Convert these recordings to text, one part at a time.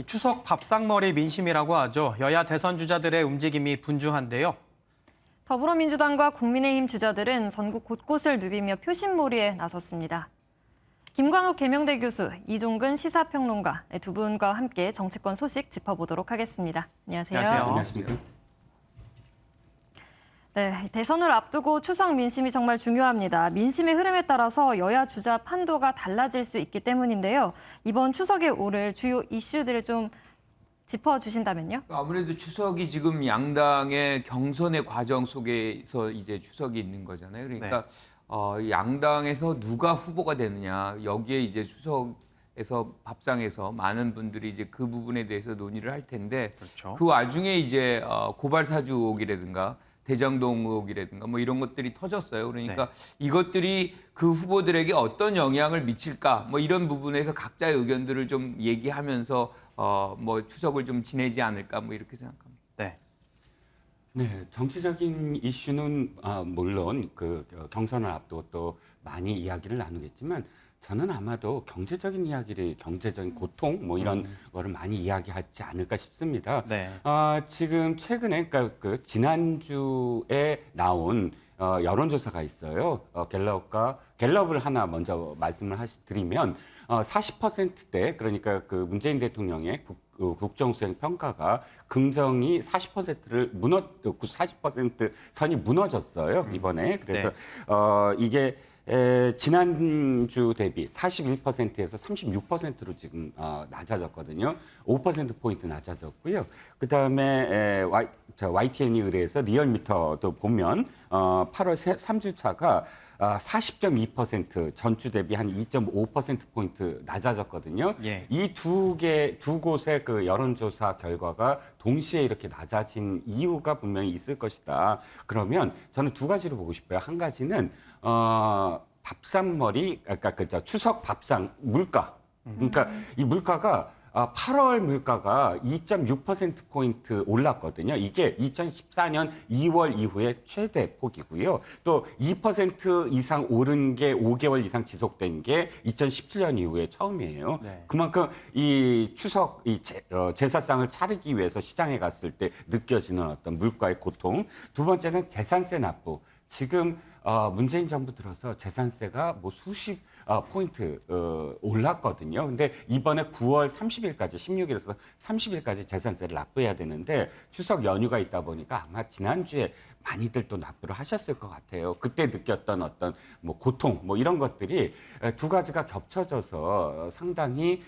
이 추석 밥상머리 민심이라고 하죠. 여야 대선 주자들의 움직임이 분주한데요. 더불어민주당과 국민의힘 주자들은 전국 곳곳을 누비며 표심몰이에 나섰습니다. 김광욱 계명대 교수, 이종근 시사평론가 두 분과 함께 정치권 소식 짚어보도록 하겠습니다. 안녕하세요. 안녕하십니까? 네, 대선을 앞두고 추석 민심이 정말 중요합니다. 민심의 흐름에 따라서 여야 주자 판도가 달라질 수 있기 때문인데요. 이번 추석에 오를 주요 이슈들을 좀 짚어주신다면요? 아무래도 추석이 지금 양당의 경선의 과정 속에서 이제 추석이 있는 거잖아요. 그러니까 양당에서 누가 후보가 되느냐, 여기에 이제 추석에서 밥상에서 많은 분들이 이제 그 부분에 대해서 논의를 할 텐데, 그렇죠. 그 와중에 이제 고발 사주 의혹이라든가 대장동 의혹이라든가 뭐 이런 것들이 터졌어요. 그러니까 이것들이 그 후보들에게 어떤 영향을 미칠까, 뭐 이런 부분에서 각자의 의견들을 좀 얘기하면서 뭐 추석을 좀 지내지 않을까, 뭐 이렇게 생각합니다. 네. 네, 정치적인 이슈는 물론 그 경선을 앞두고 또 많이 이야기를 나누겠지만 저는 아마도 경제적인 이야기를, 경제적인 고통 뭐 이런 거를 많이 이야기하지 않을까 싶습니다. 네. 지금 최근에 그러니까 그 지난주에 나온 여론조사가 있어요. 갤럽을 하나 먼저 말씀을 드리면 40%대, 그러니까 그 문재인 대통령의 국정수행 평가가 긍정이 40%를 40% 선이 무너졌어요, 이번에. 그래서 이게 지난주 대비 41%에서 36%로 지금 낮아졌거든요. 5%포인트 낮아졌고요. 그다음에 YTN에 의뢰해서 리얼미터도 보면 8월 3주 차가 40.2% 전주 대비 한 2.5%포인트 낮아졌거든요. 예. 이 두 곳의 그 여론조사 결과가 동시에 이렇게 낮아진 이유가 분명히 있을 것이다. 그러면 저는 두 가지로 보고 싶어요. 한 가지는 밥상머리, 아까 그 추석 밥상 물가. 그러니까 이 물가가 8월 물가가 2.6%포인트 올랐거든요. 이게 2014년 2월 이후에 최대 폭이고요. 또 2% 이상 오른 게 5개월 이상 지속된 게 2017년 이후에 처음이에요. 네. 그만큼 이 추석 제사상을 차리기 위해서 시장에 갔을 때 느껴지는 어떤 물가의 고통. 두 번째는 재산세 납부. 지금 문재인 정부 들어서 재산세가 뭐 수십 포인트 올랐거든요. 근데 이번에 9월 30일까지 16일에서 30일까지 재산세를 납부해야 되는데 추석 연휴가 있다 보니까 아마 지난주에 많이들 또 납부를 하셨을 것 같아요. 그때 느꼈던 어떤 뭐 고통 뭐 이런 것들이 두 가지가 겹쳐져서 상당히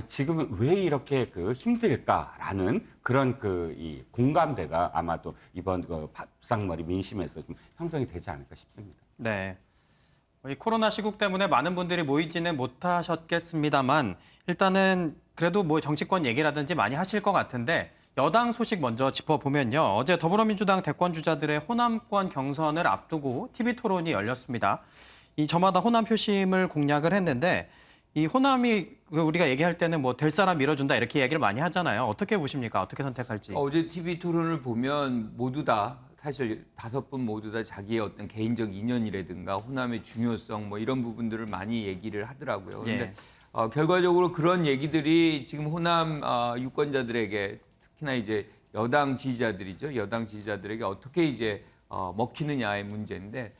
지금은 왜 이렇게 힘들까라는 그런 이 공감대가 아마도 이번 밥상머리 민심에서 좀 형성이 되지 않을까 싶습니다. 네. 이 코로나 시국 때문에 많은 분들이 모이지는 못하셨겠습니다만 일단은 그래도 뭐 정치권 얘기라든지 많이 하실 것 같은데 여당 소식 먼저 짚어보면요. 어제 더불어민주당 대권 주자들의 호남권 경선을 앞두고 TV 토론이 열렸습니다. 이 저마다 호남 표심을 공략을 했는데 이 호남이 우리가 얘기할 때는 뭐 될 사람 밀어준다 이렇게 얘기를 많이 하잖아요. 어떻게 보십니까? 어떻게 선택할지. 어제 TV 토론을 보면 모두 다 사실 5분 모두 다 자기의 어떤 개인적 인연이라든가 호남의 중요성 뭐 이런 부분들을 많이 얘기를 하더라고요. 그런데 결과적으로 그런 얘기들이 지금 호남 유권자들에게 특히나 이제 여당 지지자들이죠. 여당 지지자들에게 어떻게 이제 먹히느냐의 문제인데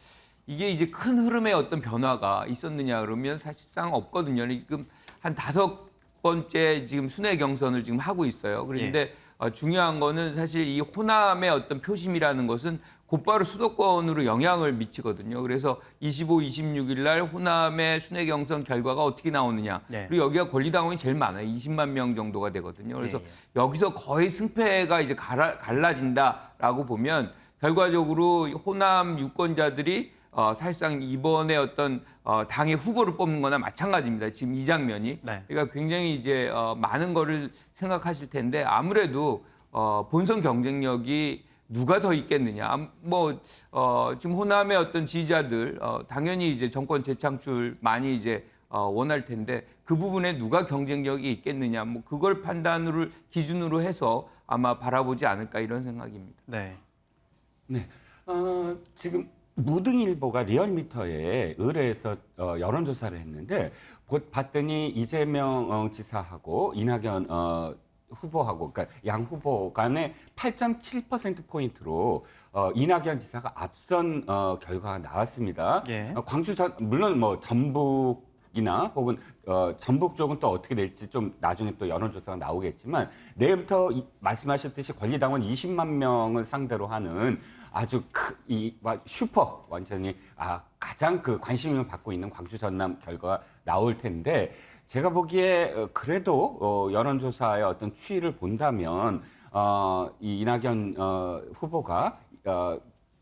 이게 이제 큰 흐름의 어떤 변화가 있었느냐 그러면 사실상 없거든요. 지금 한 5번째 지금 순회 경선을 지금 하고 있어요. 그런데 중요한 거는 사실 이 호남의 어떤 표심이라는 것은 곧바로 수도권으로 영향을 미치거든요. 그래서 25, 26일 날 호남의 순회 경선 결과가 어떻게 나오느냐. 네. 그리고 여기가 권리당원이 제일 많아요. 20만 명 정도가 되거든요. 그래서 여기서 거의 승패가 이제 갈라진다라고 보면 결과적으로 호남 유권자들이 사실상 이번에 어떤 당의 후보를 뽑는 거나 마찬가지입니다. 지금 이 장면이. 네. 그러니까 굉장히 이제 많은 거를 생각하실 텐데 아무래도 본선 경쟁력이 누가 더 있겠느냐. 지금 호남의 어떤 지지자들 당연히 이제 정권 재창출 많이 이제 원할 텐데 그 부분에 누가 경쟁력이 있겠느냐. 뭐 그걸 판단을 기준으로 해서 아마 바라보지 않을까 이런 생각입니다. 네. 네. 지금 무등일보가 리얼미터에 의뢰해서 여론조사를 했는데 봤더니 이재명 지사하고 이낙연 후보하고 그러니까 양 후보 간에 8.7%포인트로 이낙연 지사가 앞선 결과가 나왔습니다. 예. 광주 전 물론 뭐 전북이나 혹은 전북 쪽은 또 어떻게 될지 좀 나중에 또 여론조사가 나오겠지만 내일부터 말씀하셨듯이 권리당원 20만 명을 상대로 하는 아주 슈퍼 완전히 가장 그 관심을 받고 있는 광주 전남 결과가 나올 텐데 제가 보기에 그래도 여론조사의 어떤 추이를 본다면 이 이낙연 후보가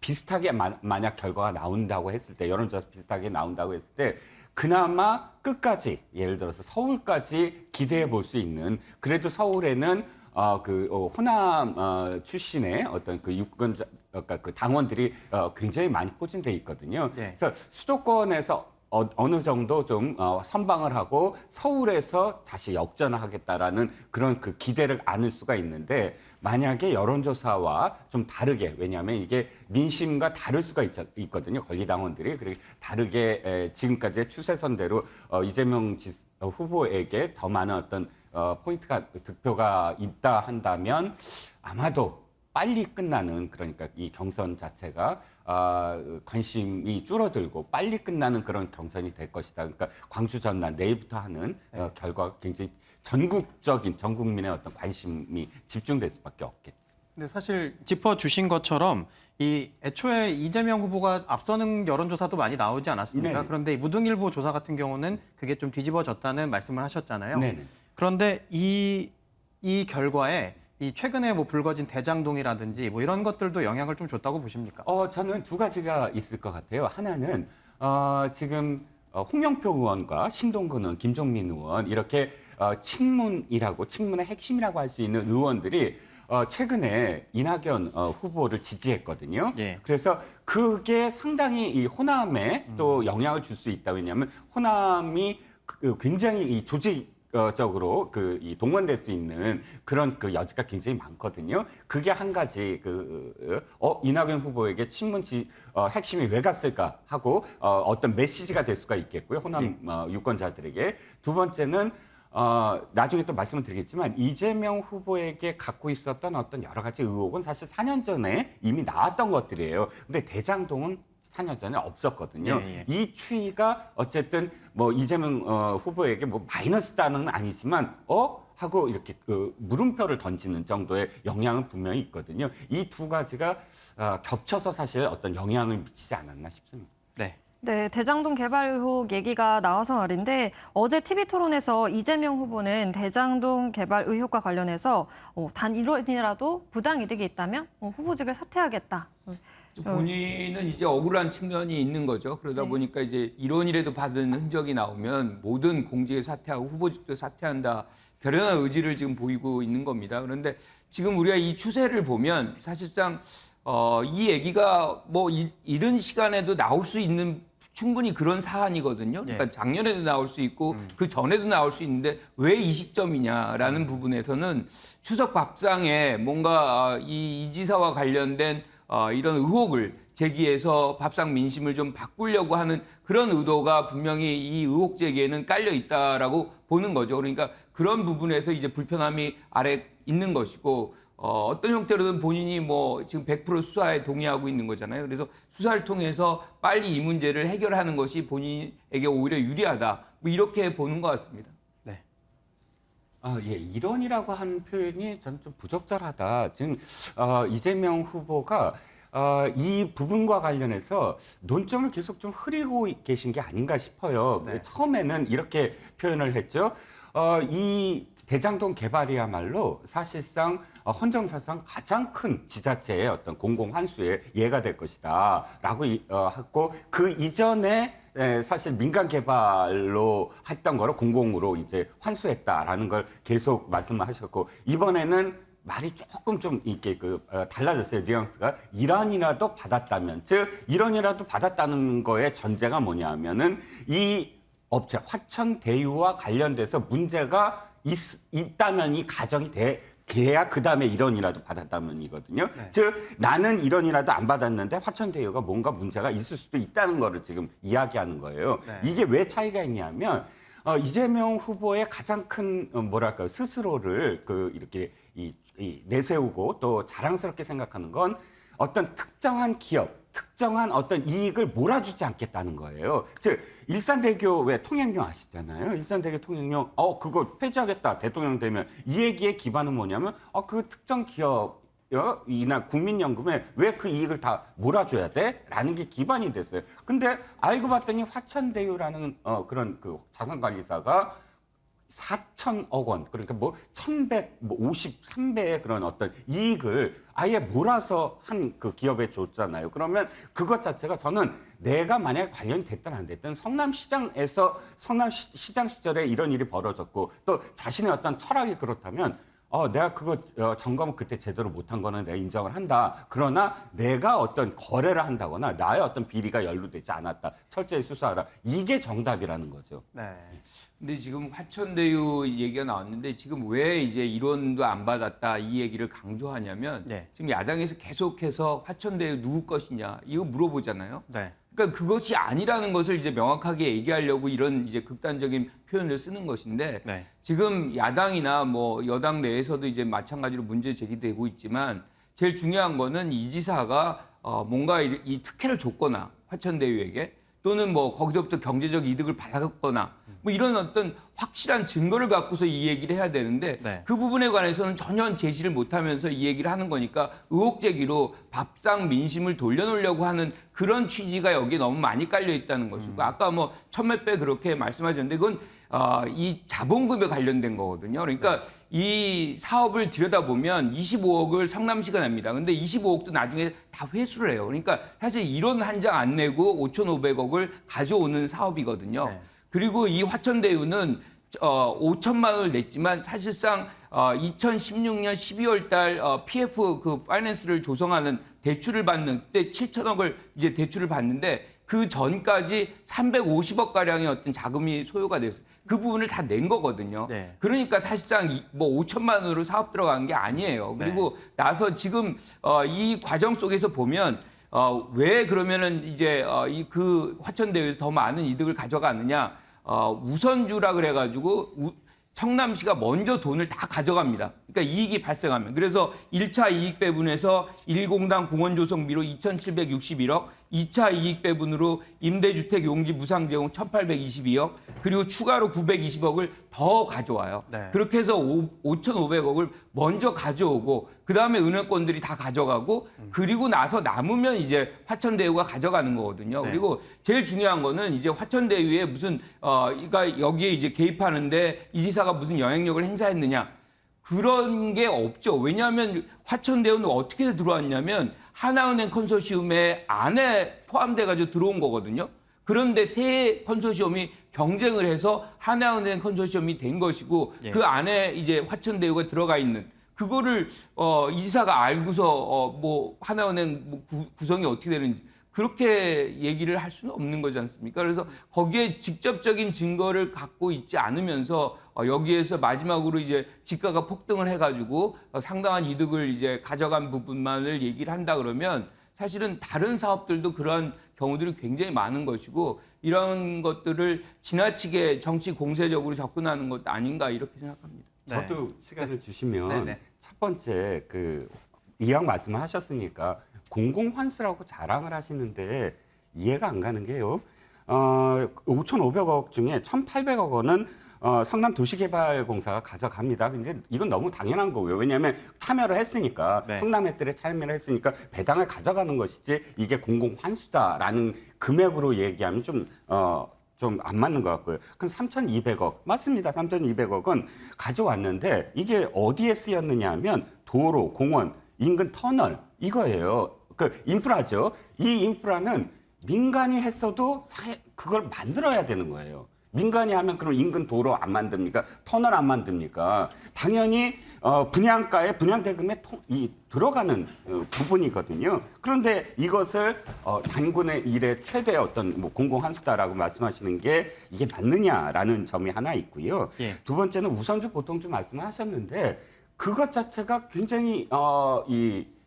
비슷하게 만약 결과가 나온다고 했을 때 여론조사 비슷하게 나온다고 했을 때 그나마 끝까지 예를 들어서 서울까지 기대해 볼 수 있는 그래도 서울에는 호남 출신의 어떤 그 유권자 그러니까 그 당원들이 굉장히 많이 포진돼 있거든요. 네. 그래서 수도권에서 어느 정도 좀 선방을 하고 서울에서 다시 역전을 하겠다라는 그런 그 기대를 안을 수가 있는데 만약에 여론조사와 좀 다르게 왜냐하면 이게 민심과 다를 수가 있거든요. 권리당원들이 그리고 다르게 지금까지의 추세선대로 이재명 후보에게 더 많은 어떤 포인트가 득표가 있다 한다면 아마도 빨리 끝나는 그러니까 이 경선 자체가 관심이 줄어들고 빨리 끝나는 그런 경선이 될 것이다. 그러니까 광주 전남 내일부터 하는 결과가 굉장히 전 국민의 어떤 관심이 집중될 수밖에 없겠죠. 근데 사실 짚어주신 것처럼 이 애초에 이재명 후보가 앞서는 여론조사도 많이 나오지 않았습니까? 네네. 그런데 이 무등일보 조사 같은 경우는 그게 좀 뒤집어졌다는 말씀을 하셨잖아요. 네네. 그런데 이 결과에 이 최근에 뭐 불거진 대장동이라든지 뭐 이런 것들도 영향을 좀 줬다고 보십니까? 저는 두 가지가 있을 것 같아요. 하나는 지금 홍영표 의원과 신동근 의원, 김종민 의원 이렇게 친문의 핵심이라고 할 수 있는 의원들이 최근에 이낙연 후보를 지지했거든요. 예. 그래서 그게 상당히 이 호남에 또 영향을 줄 수 있다. 왜냐하면 호남이 굉장히 이 조직적으로 이 동원될 수 있는 그런 그 여지가 굉장히 많거든요. 그게 한 가지 이낙연 후보에게 친문 핵심이 왜 갔을까 하고 어떤 메시지가 될 수가 있겠고요. 호남 유권자들에게. 두 번째는 나중에 또 말씀을 드리겠지만 이재명 후보에게 갖고 있었던 어떤 여러 가지 의혹은 사실 4년 전에 이미 나왔던 것들이에요. 근데 대장동은 4년 전에 없었거든요. 예, 예. 이 추이가 어쨌든 뭐 이재명 후보에게 뭐 마이너스다는 아니지만 하고 이렇게 물음표를 던지는 정도의 영향은 분명히 있거든요. 이 두 가지가 겹쳐서 사실 어떤 영향을 미치지 않았나 싶습니다. 네. 네, 대장동 개발 의혹 얘기가 나와서 말인데 어제 TV토론에서 이재명 후보는 대장동 개발 의혹과 관련해서 단 1원이라도 부당이득이 있다면 후보직을 사퇴하겠다. 본인은 이제 억울한 측면이 있는 거죠. 그러다 네. 보니까 이제 1원이라도 받은 흔적이 나오면 모든 공직을 사퇴하고 후보직도 사퇴한다. 결연한 의지를 지금 보이고 있는 겁니다. 그런데 지금 우리가 이 추세를 보면 사실상 이 얘기가 뭐 이른 시간에도 나올 수 있는 충분히 그런 사안이거든요. 그러니까 예. 작년에도 나올 수 있고 그 전에도 나올 수 있는데 왜 이 시점이냐라는 부분에서는 추석 밥상에 뭔가 이 지사와 관련된 이런 의혹을 제기해서 밥상 민심을 좀 바꾸려고 하는 그런 의도가 분명히 이 의혹 제기에는 깔려 있다라고 보는 거죠. 그러니까 그런 부분에서 이제 불편함이 아래 있는 것이고 어떤 형태로든 본인이 뭐 지금 100% 수사에 동의하고 있는 거잖아요. 그래서 수사를 통해서 빨리 이 문제를 해결하는 것이 본인에게 오히려 유리하다. 뭐 이렇게 보는 것 같습니다. 네. 예, 이론이라고 하는 표현이 저는 좀 부적절하다. 지금 이재명 후보가 이 부분과 관련해서 논점을 계속 좀 흐리고 계신 게 아닌가 싶어요. 네. 처음에는 이렇게 표현을 했죠. 이 대장동 개발이야말로 사실상 헌정사상 가장 큰 지자체의 어떤 공공 환수의 예가 될 것이다라고 했고 그 이전에 사실 민간 개발로 했던 거를 공공으로 이제 환수했다라는 걸 계속 말씀하셨고 이번에는 말이 조금 좀 이렇게 달라졌어요. 뉘앙스가 1원이라도 받았다면 즉 1원이라도 받았다는 거의 전제가 뭐냐면은 이 업체 화천대유와 관련돼서 문제가 있다면 이 가정이 돼야 그다음에 1원이라도 받았다면이거든요. 네. 즉 나는 1원이라도 안 받았는데 화천대유가 뭔가 문제가 있을 수도 있다는 거를 지금 이야기하는 거예요. 네. 이게 왜 차이가 있냐면 이재명 후보의 가장 큰 뭐랄까요 스스로를 이렇게 내세우고 또 자랑스럽게 생각하는 건 어떤 특정한 기업, 특정한 어떤 이익을 몰아주지 않겠다는 거예요. 즉 일산대교 왜 통행료 아시잖아요. 일산대교 통행료 그거 폐지하겠다 대통령 되면 이 얘기의 기반은 뭐냐면 그 특정 기업 이나 국민연금에 왜 그 이익을 다 몰아줘야 돼? 라는 게 기반이 됐어요. 근데 알고 봤더니 화천대유라는 그런 그 자산관리사가 4천억 원, 그러니까 1153배의 그런 어떤 이익을 아예 몰아서 한 그 기업에 줬잖아요. 그러면 그것 자체가 저는 내가 만약에 관련이 됐든 안 됐든 성남시장에서 성남시장 시절에 이런 일이 벌어졌고 또 자신의 어떤 철학이 그렇다면 내가 그거 점검을 그때 제대로 못한 거는 내가 인정을 한다. 그러나 내가 어떤 거래를 한다거나 나의 어떤 비리가 연루되지 않았다. 철저히 수사하라. 이게 정답이라는 거죠. 네. 근데 지금 화천대유 얘기가 나왔는데 지금 왜 이제 이론도 안 받았다 이 얘기를 강조하냐면 네. 지금 야당에서 계속해서 화천대유 누구 것이냐 이거 물어보잖아요. 네. 그러니까 그것이 아니라는 것을 이제 명확하게 얘기하려고 이런 이제 극단적인 표현을 쓰는 것인데 네. 지금 야당이나 뭐 여당 내에서도 이제 마찬가지로 문제 제기되고 있지만 제일 중요한 거는 이 지사가 뭔가 이 특혜를 줬거나 화천대유에게 또는 뭐 거기서부터 경제적 이득을 받았거나 뭐 이런 어떤 확실한 증거를 갖고서 이 얘기를 해야 되는데 네. 그 부분에 관해서는 전혀 제시를 못하면서 이 얘기를 하는 거니까 의혹 제기로 밥상 민심을 돌려놓으려고 하는 그런 취지가 여기에 너무 많이 깔려 있다는 것이고 아까 뭐 천몇 배 그렇게 말씀하셨는데 그건 이 자본금에 관련된 거거든요. 그러니까 이 사업을 들여다보면 25억을 성남시가 냅니다. 근데 25억도 나중에 다 회수를 해요. 그러니까 사실 이론 한 장 안 내고 5,500억을 가져오는 사업이거든요. 네. 그리고 이 화천대유는 5천만 원을 냈지만 사실상 2016년 12월 달 PF 그 파이낸스를 조성하는 대출을 받는 그때 7천억을 이제 대출을 받는데 그 전까지 350억 가량의 어떤 자금이 소요가 됐어요. 그 부분을 다 낸 거거든요. 네. 그러니까 사실상 뭐 5천만 원으로 사업 들어간 게 아니에요. 그리고 나서 지금 이 과정 속에서 보면 왜 그러면은 이제 그 화천대유에서 더 많은 이득을 가져가느냐? 우선주라 그래가지고 성남시가 먼저 돈을 다 가져갑니다. 그러니까 이익이 발생하면. 그래서 1차 이익 배분에서 1공당 공원 조성비로 2,761억, 2차 이익 배분으로 임대주택 용지 무상 제공 1,822억, 그리고 추가로 920억을 더 가져와요. 네. 그렇게 해서 5,500억을 먼저 가져오고 그다음에 은행권들이 다 가져가고 그리고 나서 남으면 이제 화천대유가 가져가는 거거든요. 네. 그리고 제일 중요한 거는 이제 화천대유에 무슨 그러니까 여기에 이제 개입하는데 이 지사가 무슨 영향력을 행사했느냐? 그런 게 없죠. 왜냐하면 화천대유는 어떻게 들어왔냐면 하나은행 컨소시엄의 안에 포함돼가지고 들어온 거거든요. 그런데 세 컨소시엄이 경쟁을 해서 하나은행 컨소시엄이 된 것이고 예. 그 안에 이제 화천대유가 들어가 있는 그거를 이 지사가 알고서 뭐 하나은행 뭐 구성이 어떻게 되는지 그렇게 얘기를 할 수는 없는 거지 않습니까? 그래서 거기에 직접적인 증거를 갖고 있지 않으면서 여기에서 마지막으로 이제 지가가 폭등을 해가지고 상당한 이득을 이제 가져간 부분만을 얘기를 한다 그러면 사실은 다른 사업들도 그러한 경우들이 굉장히 많은 것이고 이런 것들을 지나치게 정치 공세적으로 접근하는 것 아닌가 이렇게 생각합니다. 네. 저도 시간을 주시면 네네. 첫 번째 이왕 말씀을 하셨으니까 공공환수라고 자랑을 하시는데 이해가 안 가는 게요. 5,500억 중에 1,800억 원은 성남도시개발공사가 가져갑니다. 근데 이건 너무 당연한 거고요. 왜냐하면 참여를 했으니까 네. 성남의들에 참여를 했으니까 배당을 가져가는 것이지 이게 공공환수다라는 금액으로 얘기하면 좀 안 맞는 것 같고요. 그럼 3,200억 맞습니다. 3,200억은 가져왔는데 이게 어디에 쓰였느냐 하면 도로, 공원, 인근 터널 이거예요. 그 인프라죠. 이 인프라는 민간이 했어도 그걸 만들어야 되는 거예요. 민간이 하면 그럼 인근 도로 안 만듭니까? 터널 안 만듭니까? 당연히 분양가에 분양대금에 들어가는 부분이거든요. 그런데 이것을 단군의 일의 최대 어떤 뭐 공공환수다라고 말씀하시는 게 이게 맞느냐라는 점이 하나 있고요. 예. 두 번째는 우선주 보통주 말씀하셨는데 그것 자체가 굉장히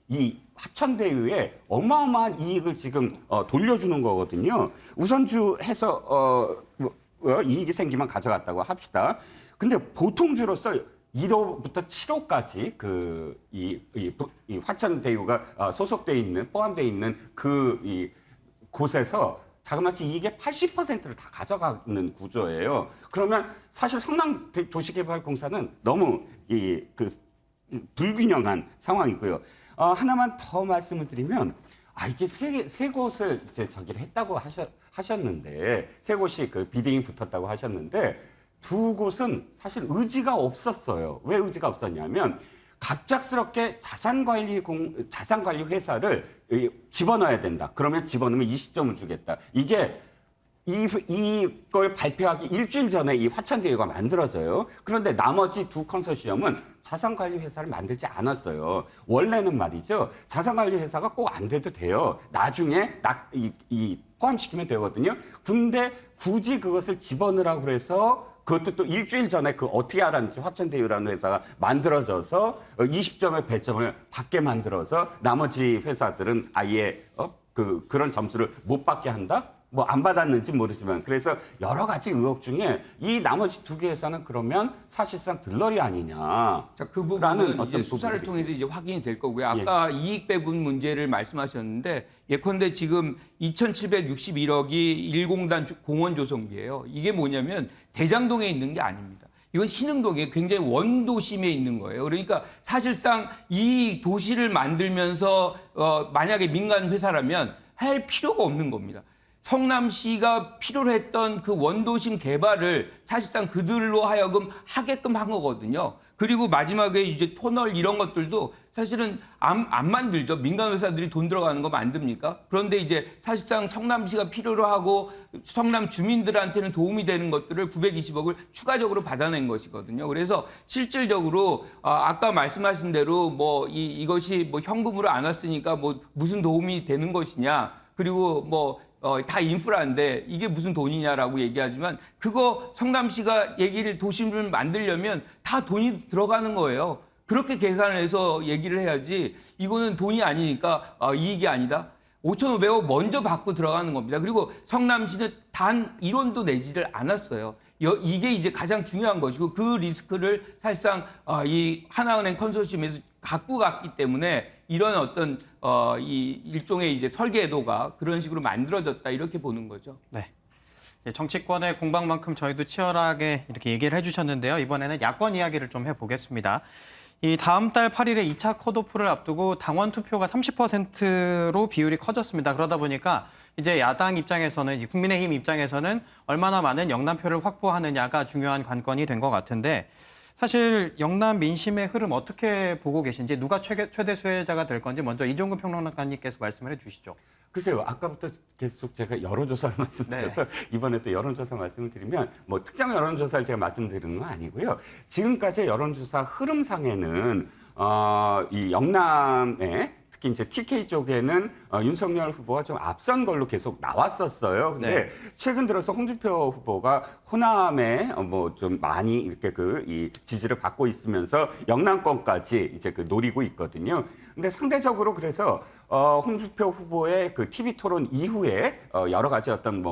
이 화천대유에 어마어마한 이익을 지금 돌려주는 거거든요. 우선주 해서 이익이 생기면 가져갔다고 합시다. 근데 보통주로서 1호부터 7호까지 이 화천대유가 소속돼 있는 포함돼 있는 이 곳에서 자그마치 이익의 80%를 다 가져가는 구조예요. 그러면 사실 성남 도시개발공사는 너무 불균형한 상황이고요. 하나만 더 말씀을 드리면, 이게 세 곳을 이제 저기를 했다고 하셨는데, 세 곳이 그 비딩이 붙었다고 하셨는데, 두 곳은 사실 의지가 없었어요. 왜 의지가 없었냐면, 갑작스럽게 자산관리 회사를 집어넣어야 된다. 그러면 집어넣으면 20점을 주겠다. 이게 이걸 발표하기 일주일 전에 이 화천대유가 만들어져요. 그런데 나머지 두 컨소시엄은 자산관리 회사를 만들지 않았어요. 원래는 말이죠. 자산관리 회사가 꼭 안 돼도 돼요. 나중에 포함시키면 되거든요. 근데 굳이 그것을 집어넣으라고 그래서 그것도 또 일주일 전에 어떻게 알았는지 화천대유라는 회사가 만들어져서 20점의 배점을 받게 만들어서 나머지 회사들은 아예 그런 점수를 못 받게 한다? 뭐 안 받았는지 모르지만 그래서 여러 가지 의혹 중에 이 나머지 두 개 회사는 그러면 사실상 들러리 아니냐. 자, 그 부분은 이제 수사를 통해서 이제 확인이 될 거고요. 아까 이익 배분 문제를 말씀하셨는데 예컨대 지금 2,761억이 1공단 공원 조성비예요. 이게 뭐냐면 대장동에 있는 게 아닙니다. 이건 신흥동에 굉장히 원도심에 있는 거예요. 그러니까 사실상 이 도시를 만들면서 만약에 민간 회사라면 할 필요가 없는 겁니다. 성남시가 필요로 했던 그 원도심 개발을 사실상 그들로 하여금 하게끔 한 거거든요. 그리고 마지막에 이제 터널 이런 것들도 사실은 안 만들죠. 민간 회사들이 돈 들어가는 거 만듭니까? 그런데 이제 사실상 성남시가 필요로 하고 성남 주민들한테는 도움이 되는 것들을 920억을 추가적으로 받아낸 것이거든요. 그래서 실질적으로 아까 말씀하신 대로 뭐 이것이 뭐 현금으로 안 왔으니까 뭐 무슨 도움이 되는 것이냐. 그리고 뭐 다 인프라인데 이게 무슨 돈이냐라고 얘기하지만 그거 성남시가 도심을 만들려면 다 돈이 들어가는 거예요. 그렇게 계산을 해서 얘기를 해야지 이거는 돈이 아니니까 이익이 아니다. 5,500억 먼저 받고 들어가는 겁니다. 그리고 성남시는 단 1원도 내지를 않았어요. 이게 이제 가장 중요한 것이고 그 리스크를 사실상 이 하나은행 컨소시엄에서 갖고 갔기 때문에 이런 어떤 이 일종의 이제 설계도가 그런 식으로 만들어졌다 이렇게 보는 거죠. 네. 정치권의 공방만큼 저희도 치열하게 이렇게 얘기를 해주셨는데요. 이번에는 야권 이야기를 좀 해보겠습니다. 이 다음 달 8일에 2차 컷오프를 앞두고 당원 투표가 30%로 비율이 커졌습니다. 그러다 보니까 이제 야당 입장에서는, 국민의힘 입장에서는 얼마나 많은 영남표를 확보하느냐가 중요한 관건이 된 것 같은데 사실 영남 민심의 흐름 어떻게 보고 계신지, 누가 최대 수혜자가 될 건지 먼저 이종근 평론가님께서 말씀을 해주시죠. 글쎄요, 아까부터 계속 제가 여론조사를 말씀드려서 이번에 또 여론조사 말씀을 드리면 뭐 특정 여론조사를 제가 말씀드리는 건 아니고요. 지금까지의 여론조사 흐름상에는 이 영남의 특히 이제 TK 쪽에는 윤석열 후보가 좀 앞선 걸로 계속 나왔었어요. 근데 최근 들어서 홍준표 후보가 호남에 뭐 좀 많이 이렇게 이 지지를 받고 있으면서 영남권까지 이제 노리고 있거든요. 근데 상대적으로 그래서 홍준표 후보의 그 TV 토론 이후에 여러 가지 어떤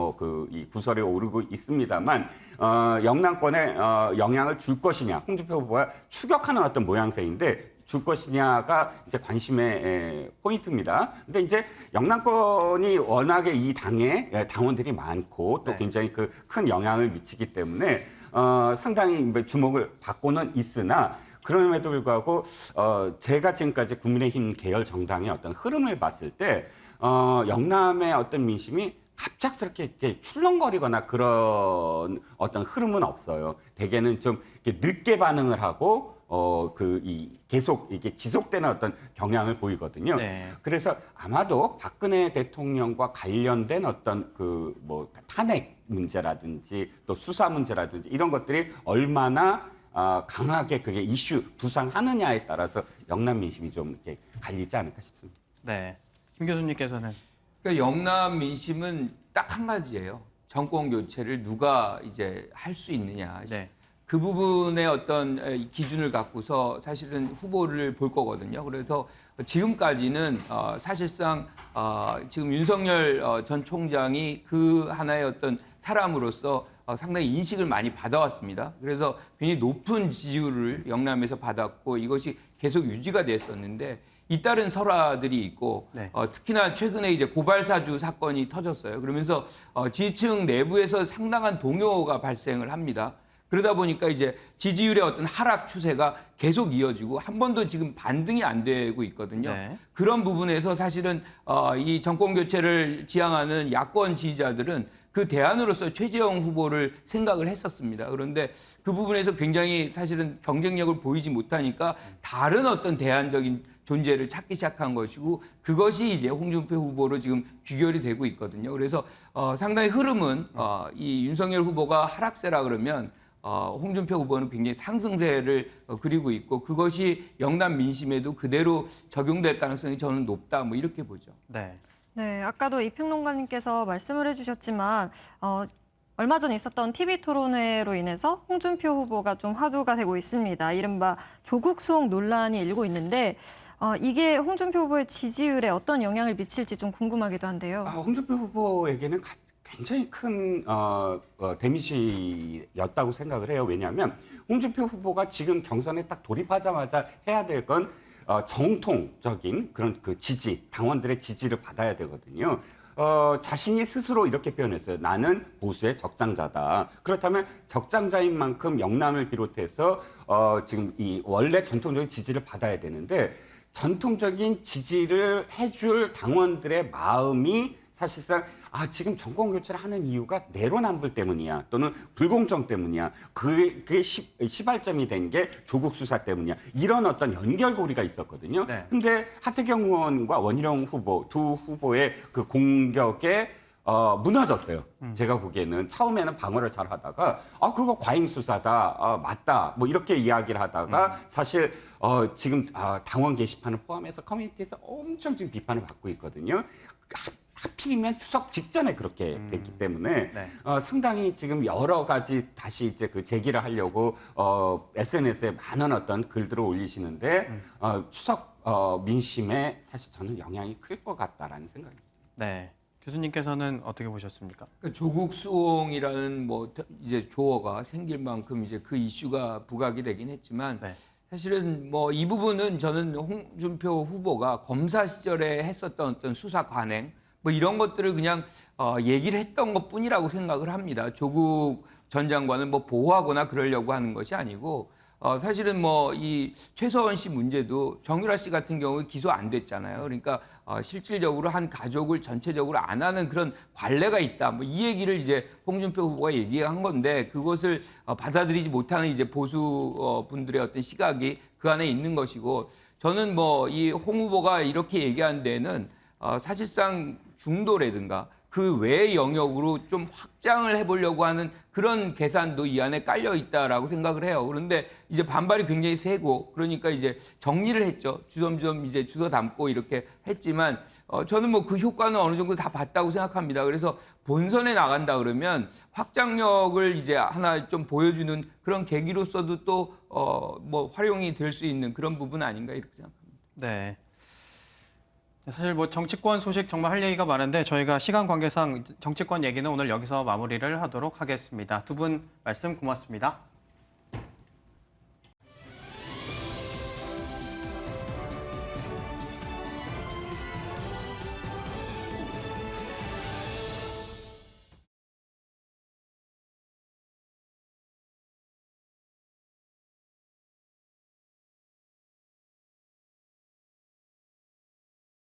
이 구설에 오르고 있습니다만 영남권에 영향을 줄 것이냐, 홍준표 후보가 추격하는 어떤 모양새인데 줄 것이냐가 이제 관심의 포인트입니다. 근데 이제 영남권이 워낙에 이 당에 당원들이 많고 또 굉장히 큰 영향을 미치기 때문에 상당히 주목을 받고는 있으나 그럼에도 불구하고 제가 지금까지 국민의힘 계열 정당의 어떤 흐름을 봤을 때 영남의 어떤 민심이 갑작스럽게 이렇게 출렁거리거나 그런 어떤 흐름은 없어요. 대개는 좀 이렇게 늦게 반응을 하고 계속 이게 지속되는 어떤 경향을 보이거든요. 그래서 아마도 박근혜 대통령과 관련된 어떤 탄핵 문제라든지 또 수사 문제라든지 이런 것들이 얼마나 강하게 그게 이슈 부상하느냐에 따라서 영남 민심이 좀 이렇게 갈리지 않을까 싶습니다. 네, 김 교수님께서는 그러니까 영남 민심은 딱 한 가지예요. 정권 교체를 누가 이제 할 수 있느냐. 그 부분의 어떤 기준을 갖고서 사실은 후보를 볼 거거든요. 그래서 지금까지는 사실상 지금 윤석열 전 총장이 그 하나의 어떤 사람으로서 상당히 인식을 많이 받아왔습니다. 그래서 굉장히 높은 지지율을 영남에서 받았고 이것이 계속 유지가 됐었는데 잇따른 설화들이 있고 네. 특히나 최근에 이제 고발사주 사건이 터졌어요. 그러면서 지지층 내부에서 상당한 동요가 발생을 합니다. 그러다 보니까 이제 지지율의 어떤 하락 추세가 계속 이어지고 한 번도 지금 반등이 안 되고 있거든요. 네. 그런 부분에서 사실은 이 정권 교체를 지향하는 야권 지지자들은 그 대안으로서 최재형 후보를 생각을 했었습니다. 그런데 그 부분에서 굉장히 사실은 경쟁력을 보이지 못하니까 다른 어떤 대안적인 존재를 찾기 시작한 것이고 그것이 이제 홍준표 후보로 지금 귀결이 되고 있거든요. 그래서 상당히 흐름은 이 윤석열 후보가 하락세라 그러면 홍준표 후보는 굉장히 상승세를 그리고 있고 그것이 영남 민심에도 그대로 적용될 가능성이 저는 높다 뭐 이렇게 보죠. 네. 네, 아까도 이 평론가님께서 말씀을 해주셨지만 얼마 전에 있었던 TV 토론회로 인해서 홍준표 후보가 좀 화두가 되고 있습니다. 이른바 조국 수용 논란이 일고 있는데 이게 홍준표 후보의 지지율에 어떤 영향을 미칠지 좀 궁금하기도 한데요. 홍준표 후보에게는 굉장히 큰 데미지였다고 생각을 해요. 왜냐하면 홍준표 후보가 지금 경선에 딱 돌입하자마자 해야 될 건 정통적인 그런 그 지지, 당원들의 지지를 받아야 되거든요. 자신이 스스로 이렇게 표현했어요. 나는 보수의 적장자다. 그렇다면 적장자인 만큼 영남을 비롯해서 지금 이 원래 전통적인 지지를 받아야 되는데 전통적인 지지를 해줄 당원들의 마음이 사실상 지금 정권 교체를 하는 이유가 내로남불 때문이야 또는 불공정 때문이야 그게 시발점이 된 게 조국 수사 때문이야 이런 어떤 연결고리가 있었거든요. 네. 근데 하태경 의원과 원희룡 후보 두 후보의 그 공격에 무너졌어요. 제가 보기에는 처음에는 방어를 잘 하다가 그거 과잉 수사다 맞다 뭐 이렇게 이야기를 하다가 사실 지금 당원 게시판을 포함해서 커뮤니티에서 엄청 지금 비판을 받고 있거든요. 하필이면 추석 직전에 그렇게 됐기 때문에 네. 상당히 지금 여러 가지 다시 이제 그 제기를 하려고 SNS에 많은 어떤 글들을 올리시는데 추석 민심에 사실 저는 영향이 클 것 같다라는 생각입니다. 네. 교수님께서는 어떻게 보셨습니까? 그러니까 조국 수용이라는 뭐 이제 조어가 생길 만큼 이제 그 이슈가 부각이 되긴 했지만 네. 사실은 뭐 이 부분은 저는 홍준표 후보가 검사 시절에 했었던 어떤 수사 관행 뭐 이런 것들을 그냥 얘기를 했던 것뿐이라고 생각을 합니다. 조국 전 장관을 뭐 보호하거나 그러려고 하는 것이 아니고 사실은 뭐 이 최서원 씨 문제도 정유라 씨 같은 경우에 기소 안 됐잖아요. 그러니까 실질적으로 한 가족을 전체적으로 안 하는 그런 관례가 있다. 뭐 이 얘기를 이제 홍준표 후보가 얘기한 건데 그것을 받아들이지 못하는 이제 보수 분들의 어떤 시각이 그 안에 있는 것이고 저는 뭐 이 홍 후보가 이렇게 얘기한 데는 사실상 중도라든가 그 외의 영역으로 좀 확장을 해보려고 하는 그런 계산도 이 안에 깔려 있다라고 생각을 해요. 그런데 이제 반발이 굉장히 세고 그러니까 이제 정리를 했죠. 주섬주섬 이제 주워 담고 이렇게 했지만 저는 뭐 그 효과는 어느 정도 다 봤다고 생각합니다. 그래서 본선에 나간다 그러면 확장력을 이제 하나 좀 보여주는 그런 계기로서도 또 뭐 활용이 될 수 있는 그런 부분 아닌가 이렇게 생각합니다. 네. 사실 뭐 정치권 소식 정말 할 얘기가 많은데 저희가 시간 관계상 정치권 얘기는 오늘 여기서 마무리를 하도록 하겠습니다. 두 분 말씀 고맙습니다.